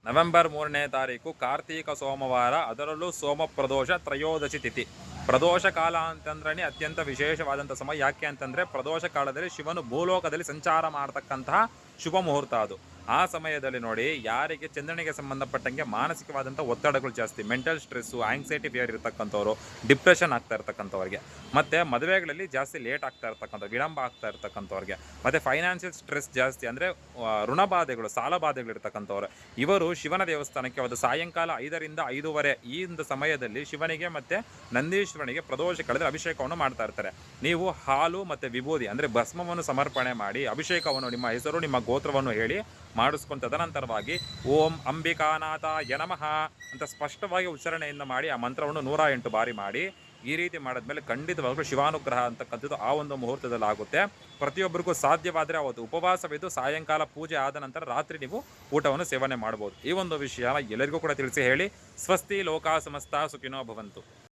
November 3ನೇ ತಾರೀಕು ಕಾರ್ತೀಕ ಸೋಮವಾರ, ಅದರಲ್ಲೂ ಸೋಮ ಪ್ರದೋಷ ತ್ರಯೋದಶಿ ತಿಥಿ. ಪ್ರದೋಷ ಕಾಲ ಅಂತಂದ್ರೆ ಅತ್ಯಂತ ವಿಶೇಷವಾದಂಥ ಸಮಯ. ಯಾಕೆ ಅಂತಂದರೆ ಪ್ರದೋಷ ಕಾಲದಲ್ಲಿ ಶಿವನು ಭೂಲೋಕದಲ್ಲಿ ಸಂಚಾರ ಮಾಡತಕ್ಕಂತಹ ಶುಭ ಮುಹೂರ್ತ ಅದು. ಆ ಸಮಯದಲ್ಲಿ ನೋಡಿ, ಯಾರಿಗೆ ಚಂದ್ರನಿಗೆ ಸಂಬಂಧಪಟ್ಟಂಗೆ ಮಾನಸಿಕವಾದಂಥ ಒತ್ತಡಗಳು ಜಾಸ್ತಿ, ಮೆಂಟಲ್ ಸ್ಟ್ರೆಸ್ಸು, ಆಂಗ್ಸೈಟಿ ಫಿಯರ್ ಇರತಕ್ಕಂಥವ್ರು, ಡಿಪ್ರೆಷನ್ ಆಗ್ತಾ ಇರ್ತಕ್ಕಂಥವ್ರಿಗೆ, ಮತ್ತು ಮದುವೆಗಳಲ್ಲಿ ಜಾಸ್ತಿ ಲೇಟ್ ಆಗ್ತಾ ಇರ್ತಕ್ಕಂಥ, ವಿಳಂಬ ಆಗ್ತಾ ಇರ್ತಕ್ಕಂಥವ್ರಿಗೆ, ಮತ್ತು ಫೈನಾನ್ಷಿಯಲ್ ಸ್ಟ್ರೆಸ್ ಜಾಸ್ತಿ ಅಂದರೆ ಋಣಬಾಧೆಗಳು, ಸಾಲ ಬಾಧೆಗಳು ಇರ್ತಕ್ಕಂಥವ್ರು, ಇವರು ಶಿವನ ದೇವಸ್ಥಾನಕ್ಕೆ ಒಂದು ಸಾಯಂಕಾಲ 5ರಿಂದ 5:30 ಈ ಒಂದು ಸಮಯದಲ್ಲಿ ಶಿವನಿಗೆ ಮತ್ತು ನಂದೀಶ್ವರನಿಗೆ ಪ್ರದೋಷ ಕಳೆದ ಅಭಿಷೇಕವನ್ನು ಮಾಡ್ತಾ ಇರ್ತಾರೆ. ನೀವು ಹಾಲು ಮತ್ತು ವಿಭೂದಿ ಅಂದರೆ ಭಸ್ಮವನ್ನು ಸಮರ್ಪಣೆ ಮಾಡಿ ಅಭಿಷೇಕವನ್ನು ನಿಮ್ಮ ಹೆಸರು, ನಿಮ್ಮ ಗೋತ್ರವನ್ನು ಹೇಳಿ ಮಾಡಿಸ್ಕೊಂಡು, ತದನಂತರವಾಗಿ ಓಂ ಅಂಬಿಕಾನಾಥಾಯ ನಮಃ ಅಂತ ಸ್ಪಷ್ಟವಾಗಿ ಉಚ್ಚಾರಣೆಯಿಂದ ಮಾಡಿ ಆ ಮಂತ್ರವನ್ನು 108 ಬಾರಿ ಮಾಡಿ. ಈ ರೀತಿ ಮಾಡಿದ್ಮೇಲೆ ಖಂಡಿತವಾಗ್ಲೂ ಶಿವಾನುಗ್ರಹ ಅಂತಕ್ಕಂಥದ್ದು ಆ ಒಂದು ಮುಹೂರ್ತದಲ್ಲಿ ಆಗುತ್ತೆ. ಪ್ರತಿಯೊಬ್ಬರಿಗೂ ಸಾಧ್ಯವಾದರೆ ಅವತ್ತು ಉಪವಾಸವಿದ್ದು ಸಾಯಂಕಾಲ ಪೂಜೆ ಆದ ನಂತರ ರಾತ್ರಿ ನೀವು ಊಟವನ್ನು ಸೇವನೆ ಮಾಡ್ಬೋದು. ಈ ಒಂದು ವಿಷಯ ಎಲ್ಲರಿಗೂ ಕೂಡ ತಿಳಿಸಿ ಹೇಳಿ. ಸ್ವಸ್ತಿ ಲೋಕ ಸಮಸ್ತ ಸುಖಿನೋ ಭವಂತು.